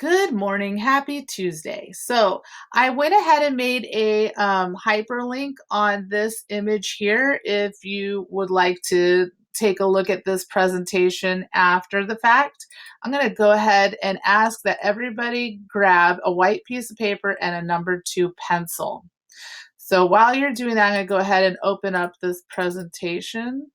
Good morning. Happy Tuesday. So I went ahead and made a hyperlink on this image here if you would like to take a look at this presentation after the fact. I'm going to go ahead and ask that everybody grab a white piece of paper and a number 2 pencil. So while you're doing that, I'm going to go ahead and open up this presentation.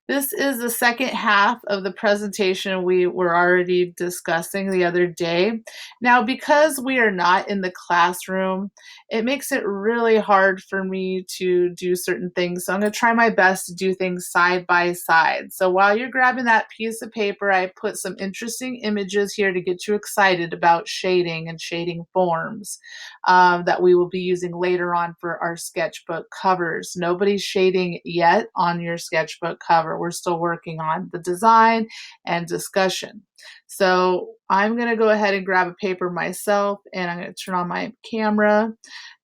This is the second half of the presentation we were already discussing the other day. Now, because we are not in the classroom, it makes it really hard for me to do certain things. So I'm going to try my best to do things side by side. So while you're grabbing that piece of paper, I put some interesting images here to get you excited about shading and shading forms that we will be using later on for our sketchbook covers. Nobody's shading yet on your sketchbook cover. We're still working on the design and discussion. So I'm going to go ahead and grab a paper myself, and I'm going to turn on my camera.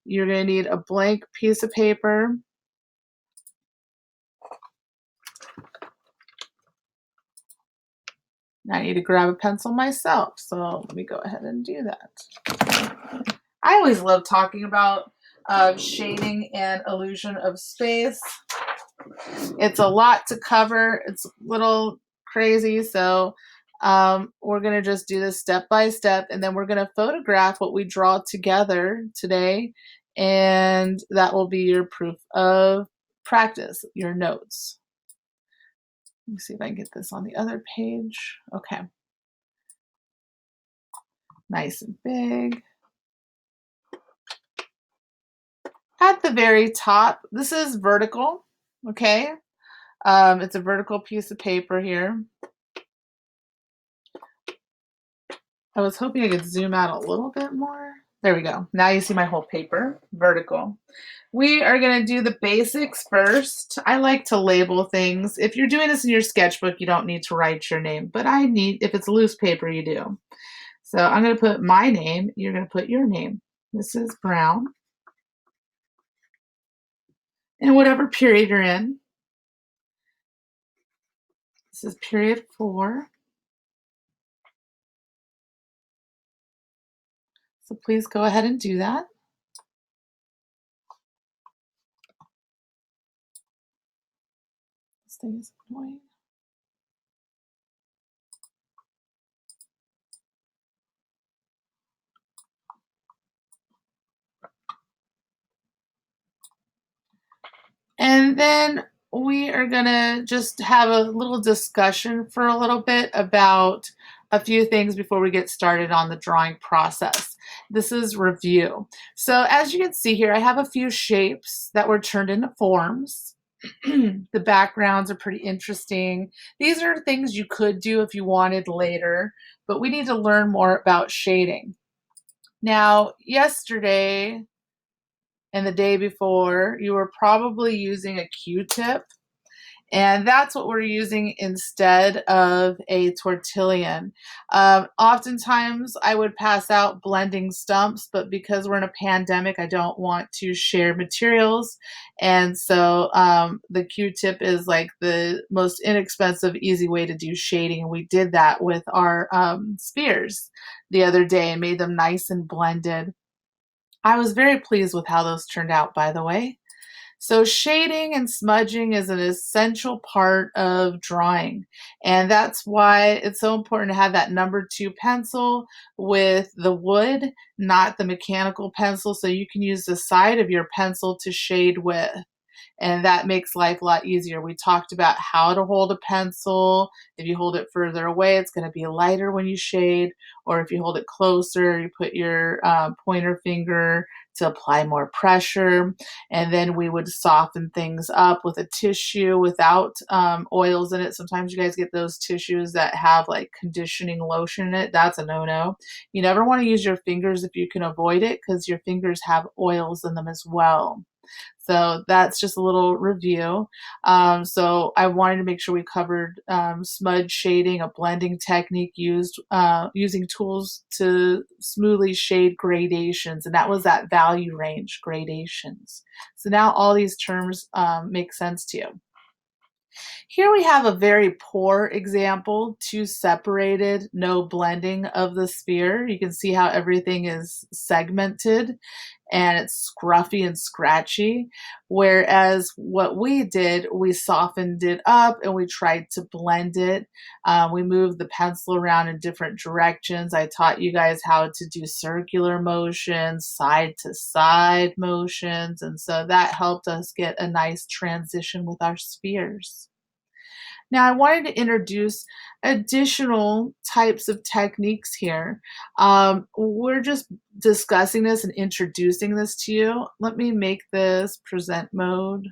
You're going to need a blank piece of paper. I need to grab a pencil myself, so let me go ahead and do that. I always love talking about shading and illusion of space. It's a lot to cover. It's a little crazy, so we're going to just do this step by step, and then we're going to photograph what we draw together today, and that will be your proof of practice, your notes. Let me see if I can get this on the other page. Okay. Nice and big. At the very top, this is vertical, okay? It's a vertical piece of paper here. I was hoping I could zoom out a little bit more. There we go. Now you see my whole paper, vertical. We are going to do the basics first. I like to label things. If you're doing this in your sketchbook, you don't need to write your name, but if it's loose paper, you do. So I'm going to put my name. You're going to put your name. This is Brown. And whatever period you're in. This is period 4. So please go ahead and do that. This thing is annoying. And then we are going to just have a little discussion for a little bit about a few things before we get started on the drawing process. This is review. So as you can see here, I have a few shapes that were turned into forms. The backgrounds are pretty interesting. These are things you could do if you wanted later, but we need to learn more about shading. Now, yesterday and the day before, you were probably using a Q-tip, and that's what we're using instead of a tortillon. Oftentimes, I would pass out blending stumps, but because we're in a pandemic, I don't want to share materials, and so the Q-tip is like the most inexpensive, easy way to do shading, and we did that with our spheres the other day and made them nice and blended. I was very pleased with how those turned out, by the way. So shading and smudging is an essential part of drawing. And that's why it's so important to have that number 2 pencil with the wood, not the mechanical pencil, so you can use the side of your pencil to shade with. And that makes life a lot easier. We talked about how to hold a pencil. If you hold it further away, it's going to be lighter when you shade, or if you hold it closer, you put your pointer finger to apply more pressure, and then we would soften things up with a tissue without oils in it. Sometimes you guys get those tissues that have like conditioning lotion in it. That's a no-no. You never want to use your fingers if you can avoid it, because your fingers have oils in them as well. So that's just a little review. So I wanted to make sure we covered smudge shading, a blending technique used using tools to smoothly shade gradations, and that was that value range, gradations. So now all these terms make sense to you. Here we have a very poor example, two separated, no blending of the sphere. You can see how everything is segmented and it's scruffy and scratchy. Whereas what we did, we softened it up and we tried to blend it. We moved the pencil around in different directions. I taught you guys how to do circular motions, side to side motions. And so that helped us get a nice transition with our spheres. Now, I wanted to introduce additional types of techniques here. We're just discussing this and introducing this to you. Let me make this present mode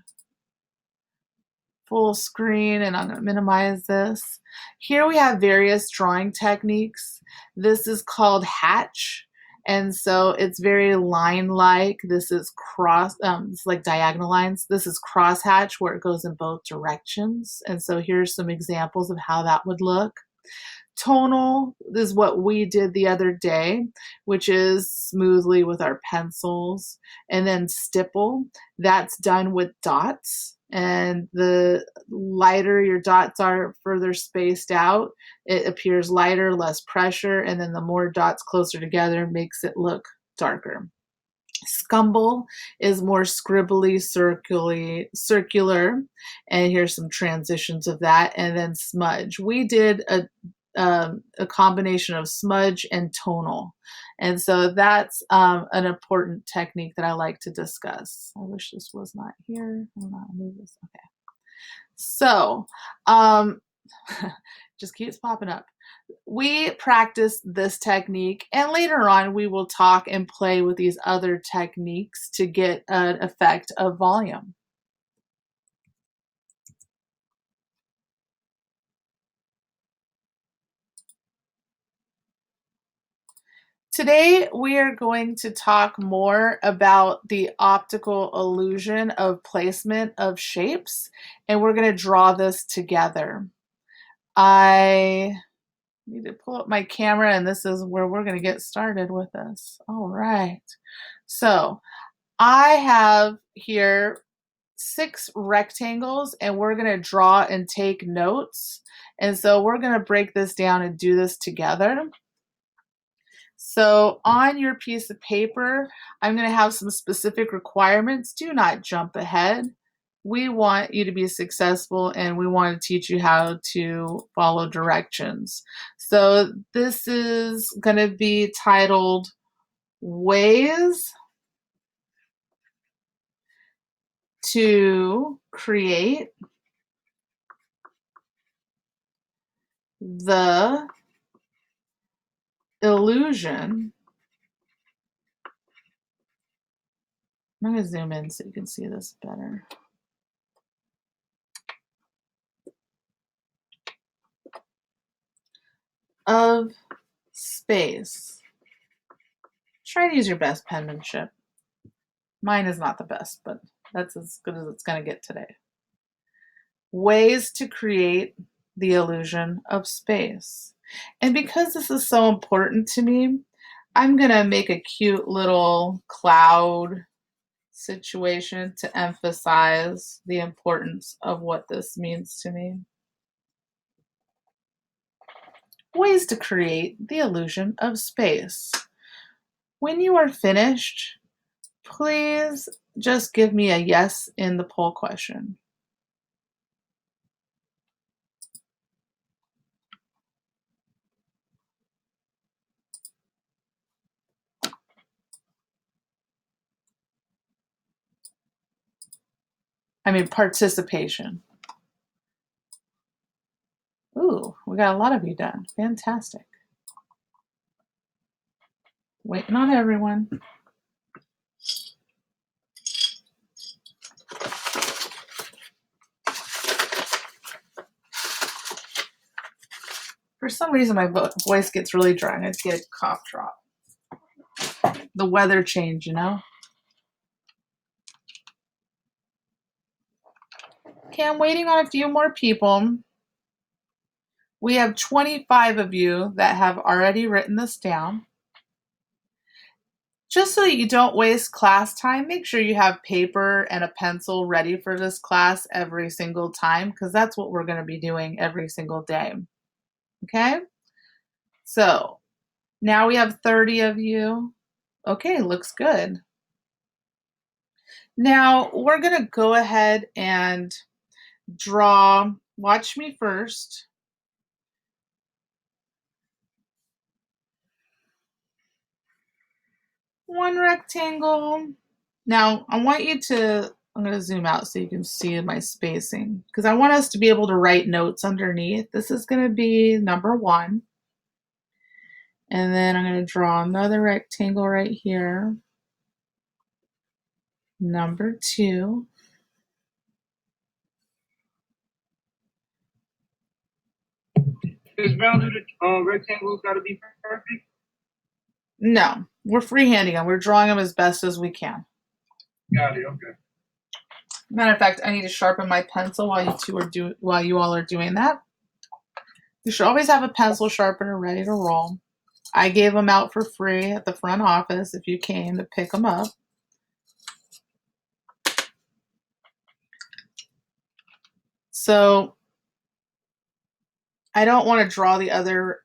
full screen and I'm going to minimize this. Here we have various drawing techniques. This is called hatch. And so it's very line-like. This is it's like diagonal lines. This is crosshatch where it goes in both directions. And so here's some examples of how that would look. Tonal is what we did the other day, which is smoothly with our pencils. And then stipple, that's done with dots. And the lighter your dots are further spaced out, it appears lighter, less pressure. And then the more dots closer together makes it look darker. Scumble is more scribbly, circular, and here's some transitions of that. And then smudge. We did a combination of smudge and tonal. And so that's an important technique that I like to discuss. I wish this was not here. Hold on, move this. Okay. So, just keeps popping up. We practice this technique, and later on we will talk and play with these other techniques to get an effect of volume. Today, we are going to talk more about the optical illusion of placement of shapes, and we're going to draw this together. I need to pull up my camera, and this is where we're going to get started with this. All right. So I have here 6 rectangles, and we're going to draw and take notes. And so we're going to break this down and do this together. So on your piece of paper, I'm going to have some specific requirements. Do not jump ahead. We want you to be successful and we want to teach you how to follow directions. So this is going to be titled Ways to Create the Illusion. I'm going to zoom in so you can see this better. Of space. Try to use your best penmanship. Mine is not the best, but that's as good as it's going to get today. Ways to create the illusion of space. And because this is so important to me, I'm going to make a cute little cloud situation to emphasize the importance of what this means to me. Ways to create the illusion of space. When you are finished, please just give me a yes in the poll question. I mean, participation. Ooh, we got a lot of you done. Fantastic. Waiting on everyone. For some reason, my voice gets really dry and I just get a cough drop. The weather change, you know? Okay, I'm waiting on a few more people. We have 25 of you that have already written this down. Just so that you don't waste class time, make sure you have paper and a pencil ready for this class every single time because that's what we're going to be doing every single day. Okay? So now we have 30 of you. Okay, looks good. Now we're going to go ahead and draw. Watch me first. One rectangle. Now I want you to, I'm going to zoom out so you can see my spacing because I want us to be able to write notes underneath. This is going to be number 1. And then I'm going to draw another rectangle right here. Number 2. This bounded rectangle's got to be perfect. No, we're freehanding them. We're drawing them as best as we can. Got it. Okay. Matter of fact, I need to sharpen my pencil while you all are doing that. You should always have a pencil sharpener ready to roll. I gave them out for free at the front office if you came to pick them up. So I don't want to draw the other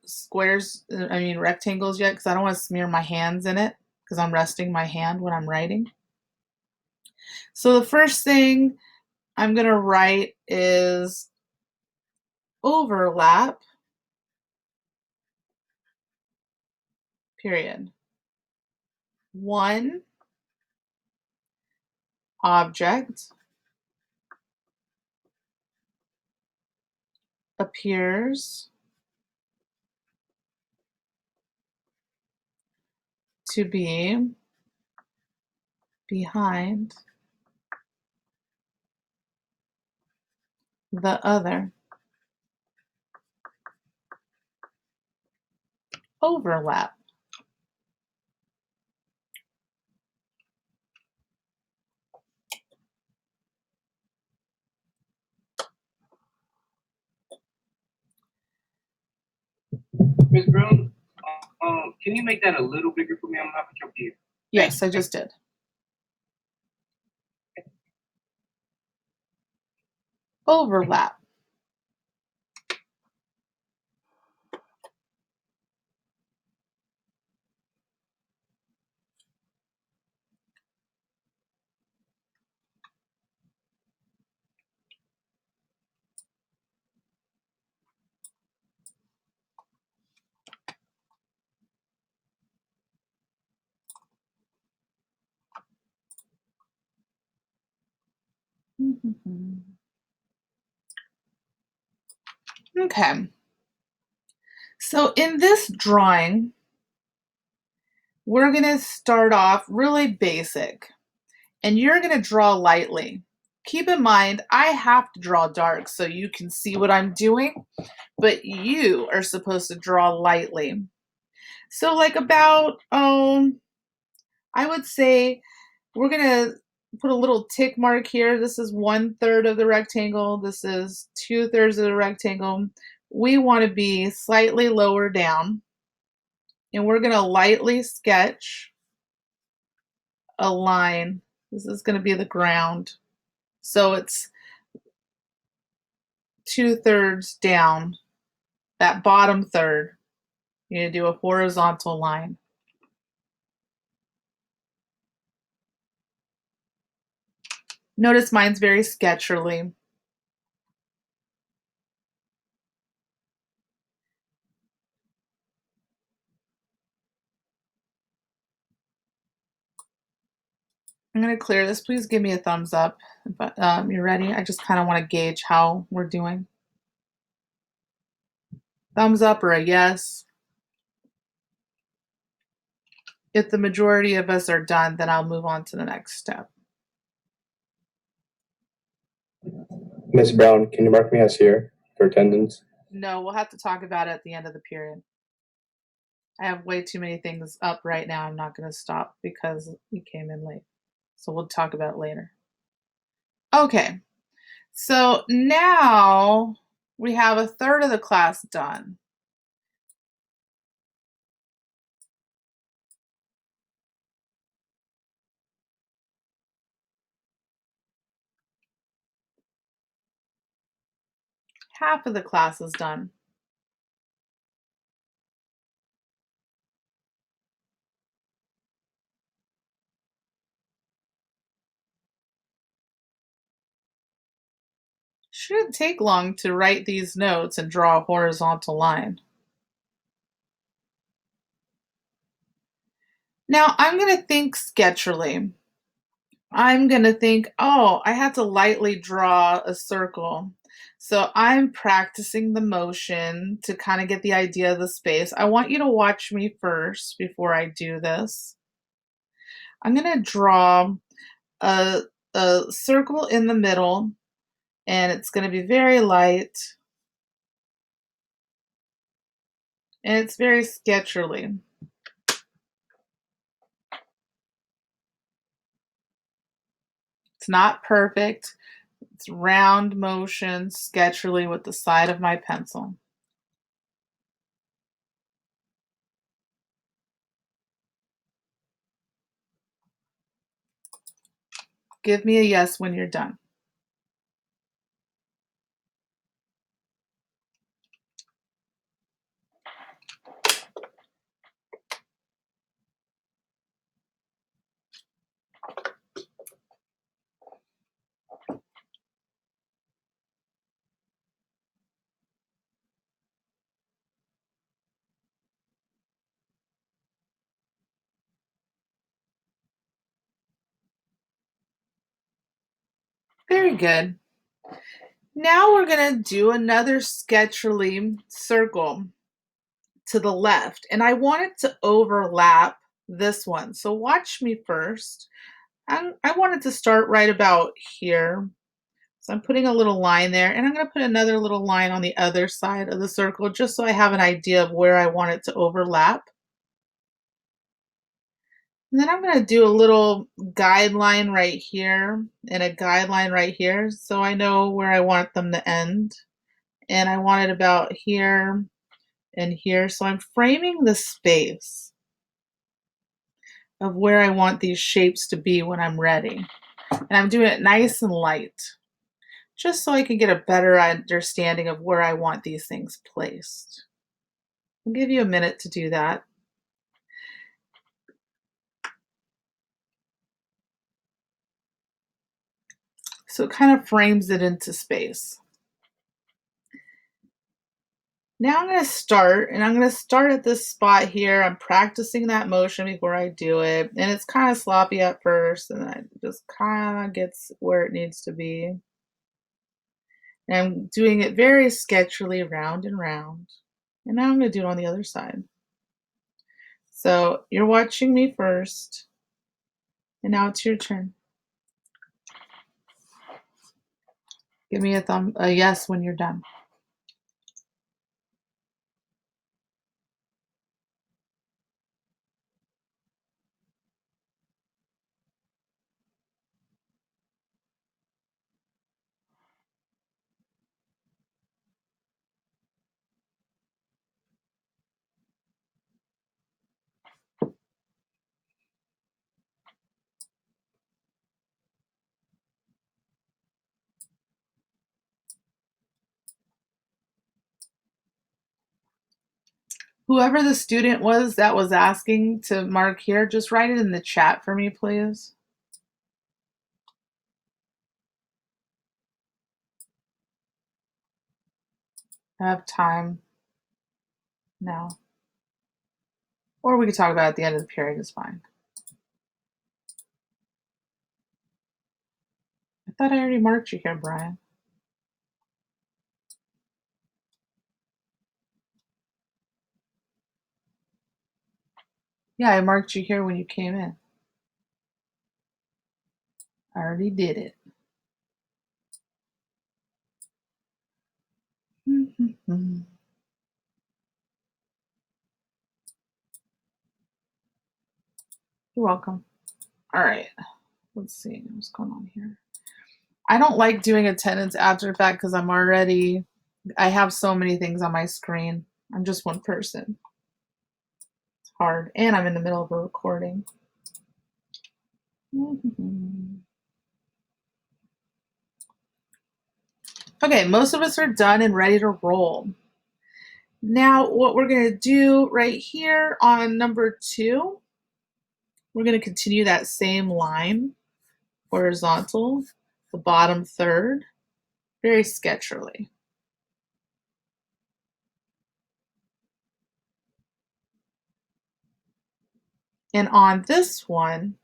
rectangles yet because I don't want to smear my hands in it because I'm resting my hand when I'm writing. So the first thing I'm going to write is overlap, period. One object appears to be behind the other. Overlap. Ms. Brown, can you make that a little bigger for me? I'm not sure here. Yes, I just did. Overlap. Okay. So in this drawing, we're going to start off really basic, and you're going to draw lightly. Keep in mind, I have to draw dark so you can see what I'm doing, but you are supposed to draw lightly. So like about, I would say we're going to put a little tick mark here. This is 1/3 of the rectangle. This is 2/3 of the rectangle. We want to be slightly lower down, and we're going to lightly sketch a line. This is going to be the ground. So it's 2/3 down, that bottom third. You're going to do a horizontal line. Notice mine's very sketcherly. I'm going to clear this. Please give me a thumbs up if you're ready. I just kind of want to gauge how we're doing. Thumbs up or a yes. If the majority of us are done, then I'll move on to the next step. Miss Brown, can you mark me as here for attendance? No, we'll have to talk about it at the end of the period. I have way too many things up right now. I'm not going to stop because you came in late. So we'll talk about it later. Okay, so now we have 1/3 of the class done. Half of the class is done. Shouldn't take long to write these notes and draw a horizontal line. Now I'm going to think sketchily. I'm going to think, oh, I had to lightly draw a circle. So I'm practicing the motion to kind of get the idea of the space. I want you to watch me first before I do this. I'm going to draw a, a circle in the middle, and it's going to be very light, and it's very sketchily. It's not perfect. It's round motion, sketchily with the side of my pencil. Give me a yes when you're done. Very good. Now we're going to do another sketchily circle to the left, and I want it to overlap this one. So watch me first. I want it to start right about here. So I'm putting a little line there, and I'm going to put another little line on the other side of the circle just so I have an idea of where I want it to overlap. And then I'm going to do a little guideline right here and a guideline right here so I know where I want them to end. And I want it about here and here. So I'm framing the space of where I want these shapes to be when I'm ready. And I'm doing it nice and light, just so I can get a better understanding of where I want these things placed. I'll give you a minute to do that. So it kind of frames it into space. Now I'm going to start, and I'm going to start at this spot here. I'm practicing that motion before I do it, and it's kind of sloppy at first, and then it just kind of gets where it needs to be. And I'm doing it very sketchily, round and round. And now I'm going to do it on the other side. So you're watching me first, and now it's your turn. Give me a yes when you're done. Whoever the student was that was asking to mark here, just write it in the chat for me, please. I have time now. Or we could talk about it at the end of the period, it's fine. I thought I already marked you here, Brian. Yeah, I marked you here when you came in. I already did it. You're welcome. All right, let's see what's going on here. I don't like doing attendance after the fact because I have so many things on my screen. I'm just one person. It's hard, and I'm in the middle of a recording. Okay, most of us are done and ready to roll. Now, what we're going to do right here on number 2, we're going to continue that same line, horizontal, the bottom third, very sketchily. And on this one,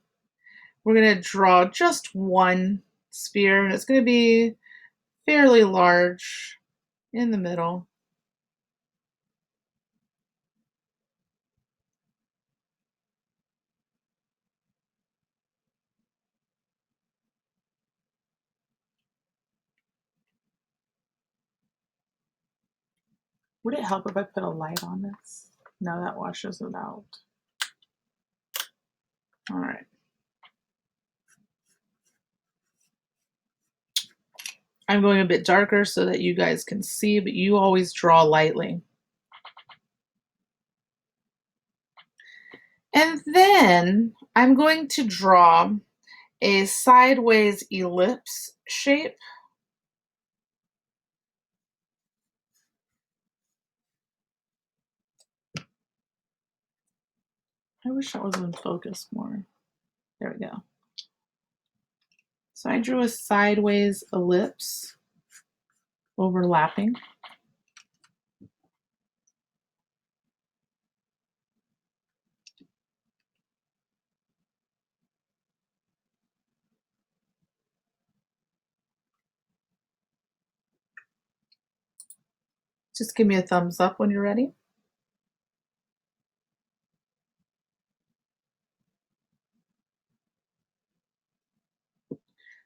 we're going to draw just one sphere, and it's going to be fairly large in the middle. Would it help if I put a light on this? No, that washes it out. All right. I'm going a bit darker so that you guys can see, but you always draw lightly. And then I'm going to draw a sideways ellipse shape. I wish that was in focus more. There we go. So I drew a sideways ellipse overlapping. Just give me a thumbs up when you're ready.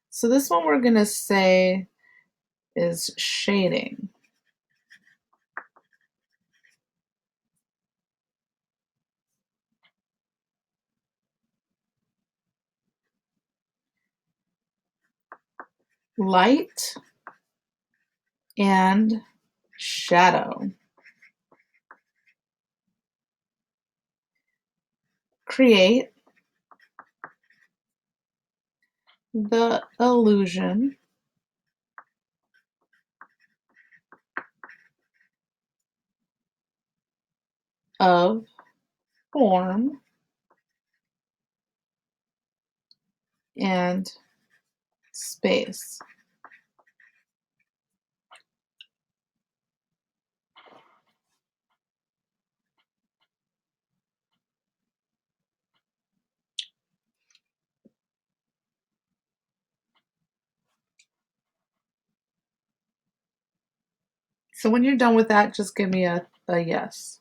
So this one we're going to say is shading. Light and shadow. Create the illusion of form and space. So when you're done with that, just give me a yes.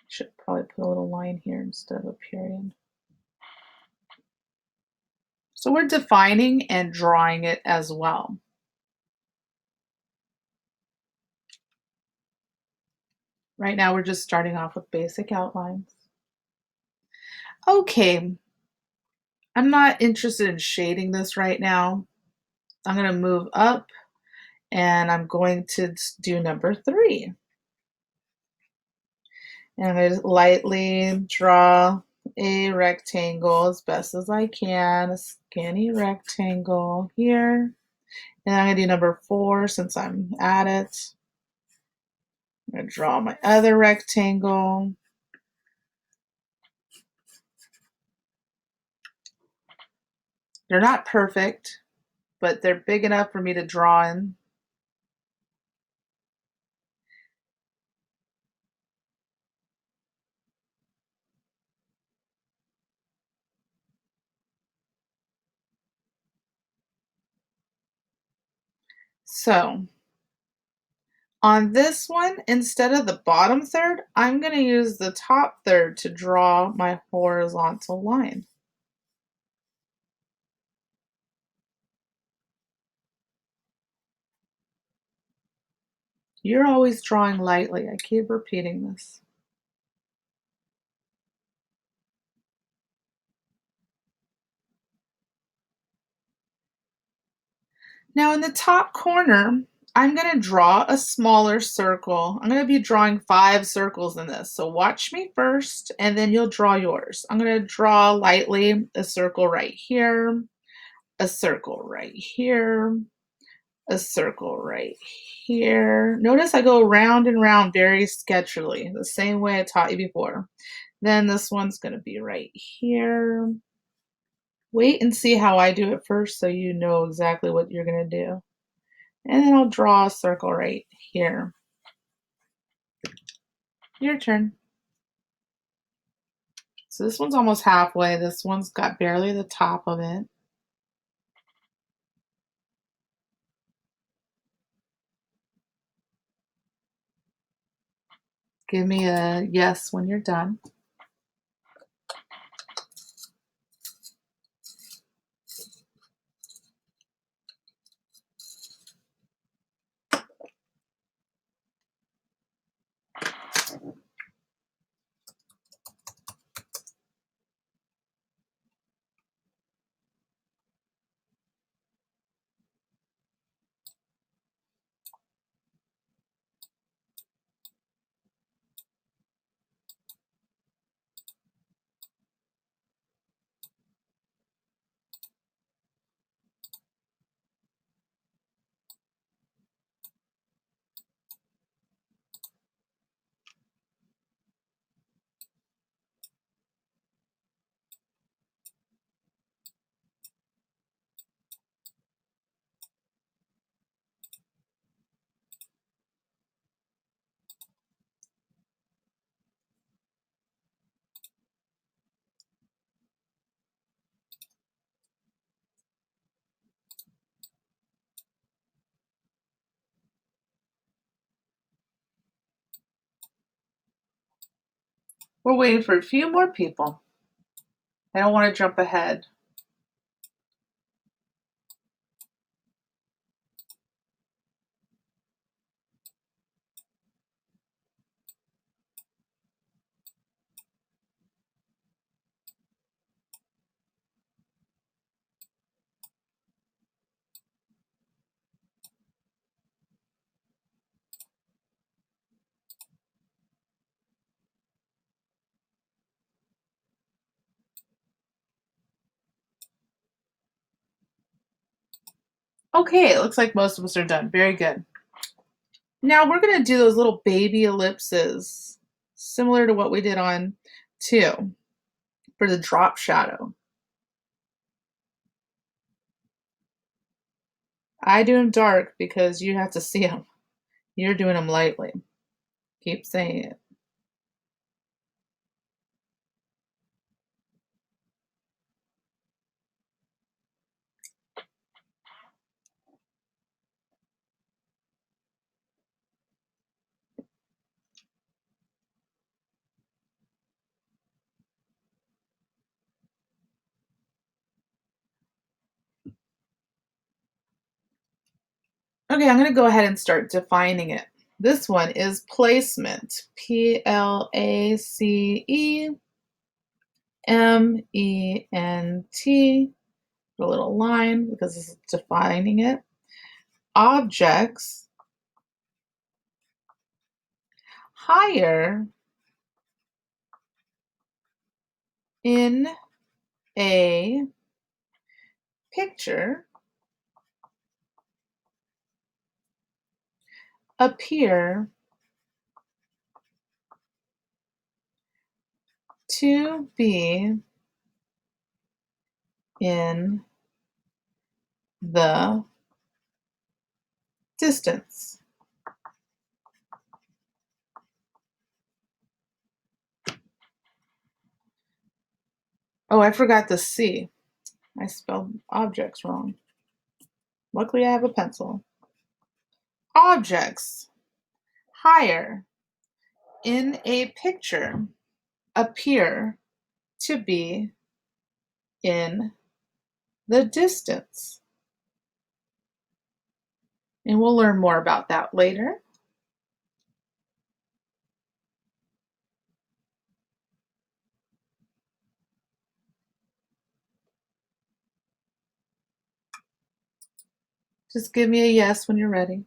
Should probably put a little line here instead of a period. So we're defining and drawing it as well. Right now we're just starting off with basic outlines. Okay, I'm not interested in shading this right now. I'm going to move up and I'm going to do number 3. And I'm going to lightly draw a rectangle as best as I can, a skinny rectangle here. And I'm going to do number 4 since I'm at it. I'm going to draw my other rectangle. They're not perfect, but they're big enough for me to draw in. So on this one, instead of the bottom third, I'm going to use the top third to draw my horizontal line. You're always drawing lightly. I keep repeating this. Now in the top corner, I'm going to draw a smaller circle. I'm going to be drawing 5 circles in this. So watch me first and then you'll draw yours. I'm going to draw lightly a circle right here, a circle right here, a circle right here. Notice I go round and round very sketchily, the same way I taught you before. Then this one's going to be right here. Wait and see how I do it first so you know exactly what you're going to do. And then I'll draw a circle right here. Your turn. So this one's almost halfway. This one's got barely the top of it. Give me a yes when you're done. We're waiting for a few more people. I don't want to jump ahead. Okay, it looks like most of us are done. Very good. Now we're going to do those little baby ellipses, similar to what we did on 2 for the drop shadow. I do them dark because you have to see them. You're doing them lightly. Keep saying it. Okay, I'm going to go ahead and start defining it. This one is placement. Placement. A little line because this is defining it. Objects higher in a picture appear to be in the distance. Oh, I forgot the C. I spelled objects wrong. Luckily, I have a pencil. Objects higher in a picture appear to be in the distance. And we'll learn more about that later. Just give me a yes when you're ready.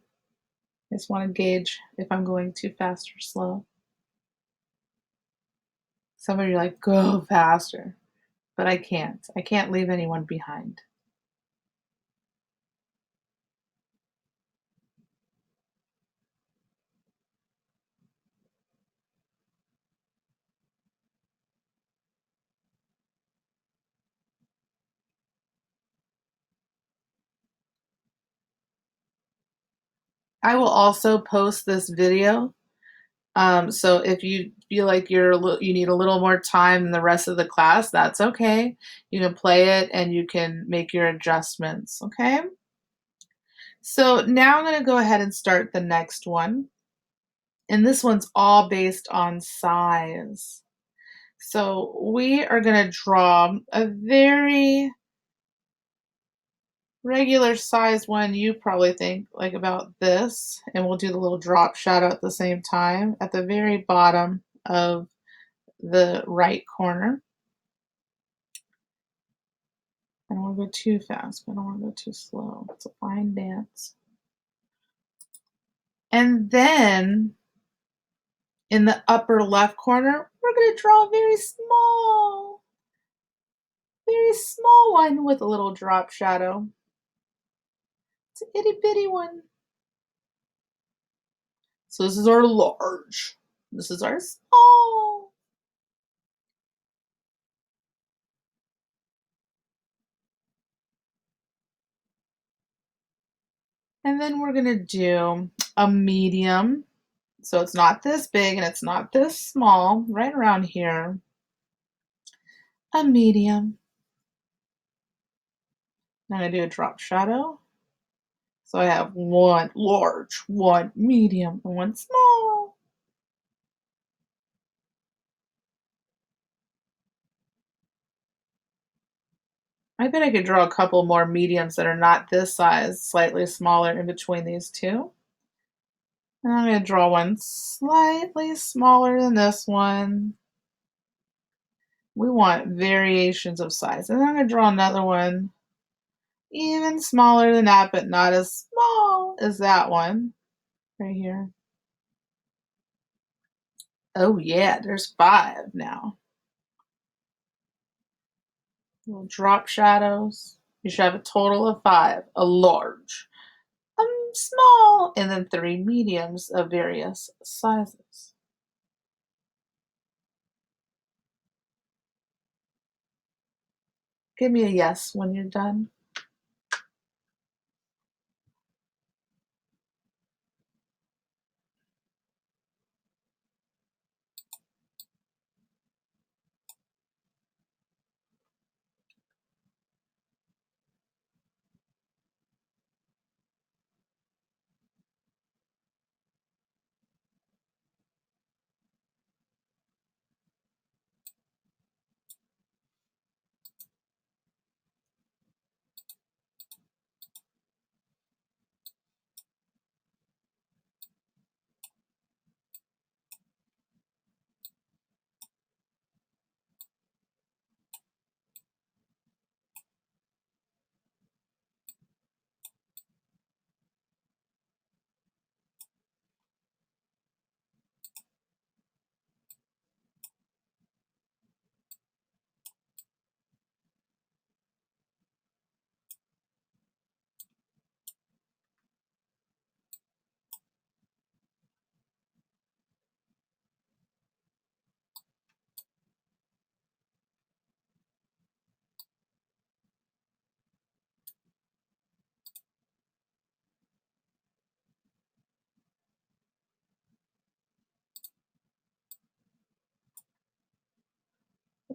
I just want to gauge if I'm going too fast or slow. Some of you are like, go faster. But I can't. I can't leave anyone behind. I will also post this video. So if you feel like you need a little more time than the rest of the class, that's okay. You can play it and you can make your adjustments, okay? So now I'm going to go ahead and start the next one. And this one's all based on size. So we are going to draw a very regular size one. You probably think like about this, and we'll do the little drop shadow at the same time at the very bottom of the right corner. I don't want to go too fast, but I don't want to go too slow. It's a fine dance. And then in the upper left corner, we're going to draw a very small one with a little drop shadow. It's an itty bitty one. So this is our large. This is our small. And then we're going to do a medium. So it's not this big and it's not this small, right around here. A medium. I'm going to do a drop shadow. So I have one large, one medium, and one small. I bet I could draw a couple more mediums that are not this size, slightly smaller in between these two. And I'm going to draw one slightly smaller than this one. We want variations of size. And then I'm going to draw another one even smaller than that, but not as small as that one right here. Oh yeah, there's 5 now. Little drop shadows. You should have a total of 5. A large, small, and then 3 mediums of various sizes. Give me a yes when you're done.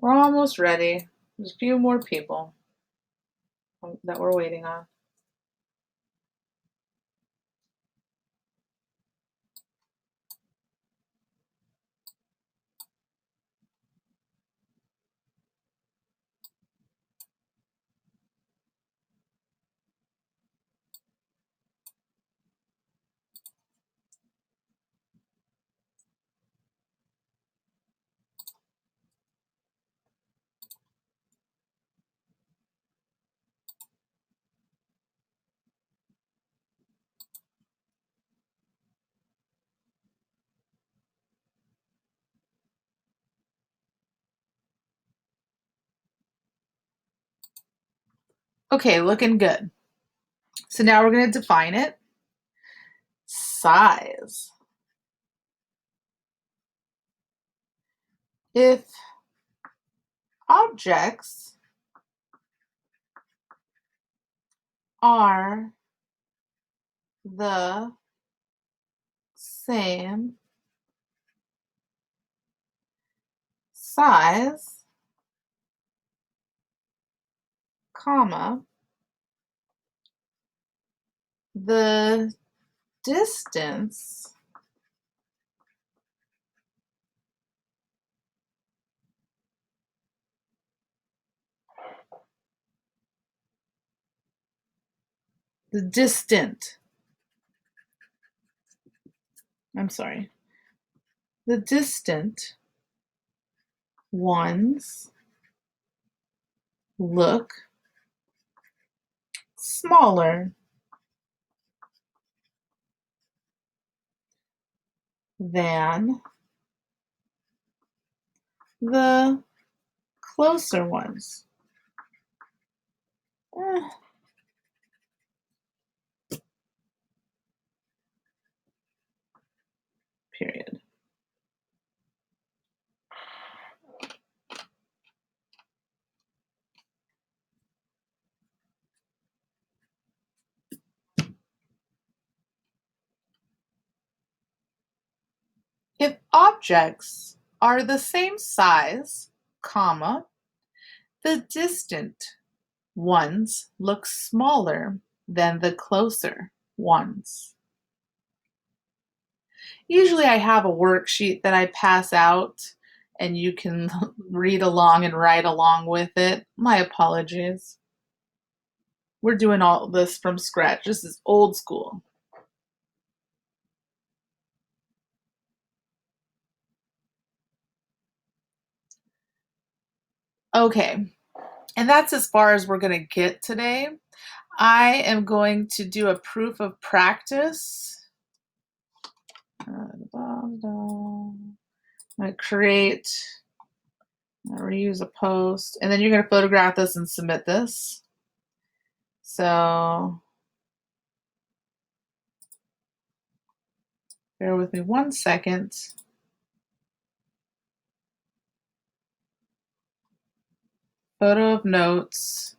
We're almost ready. There's a few more people that we're waiting on. Okay, looking good. So now we're going to define it. Size. If objects are the same size, comma, the distance the distant, I'm sorry, the distant ones look smaller than the closer ones. Period. If objects are the same size, comma, the distant ones look smaller than the closer ones. Usually I have a worksheet that I pass out and you can read along and write along with it. My apologies. We're doing all this from scratch. This is old school. Okay, and that's as far as we're going to get today. I am going to do a proof of practice. I create, reuse a post, and then you're going to photograph this and submit this. So bear with me 1 second. Photo of notes.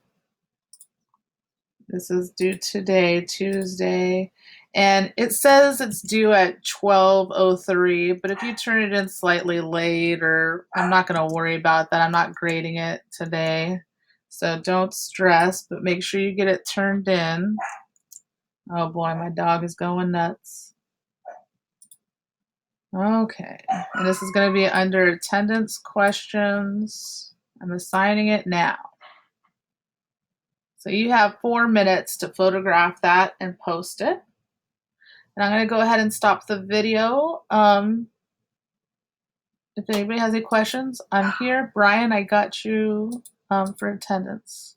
This is due today, Tuesday. And it says it's due at 12:03, but if you turn it in slightly late, or I'm not going to worry about that. I'm not grading it today. So don't stress, but make sure you get it turned in. Oh boy, my dog is going nuts. Okay, and this is going to be under attendance questions. I'm assigning it now. So you have 4 minutes to photograph that and post it. And I'm going to go ahead and stop the video. If anybody has any questions, I'm here. Brian, I got you for attendance.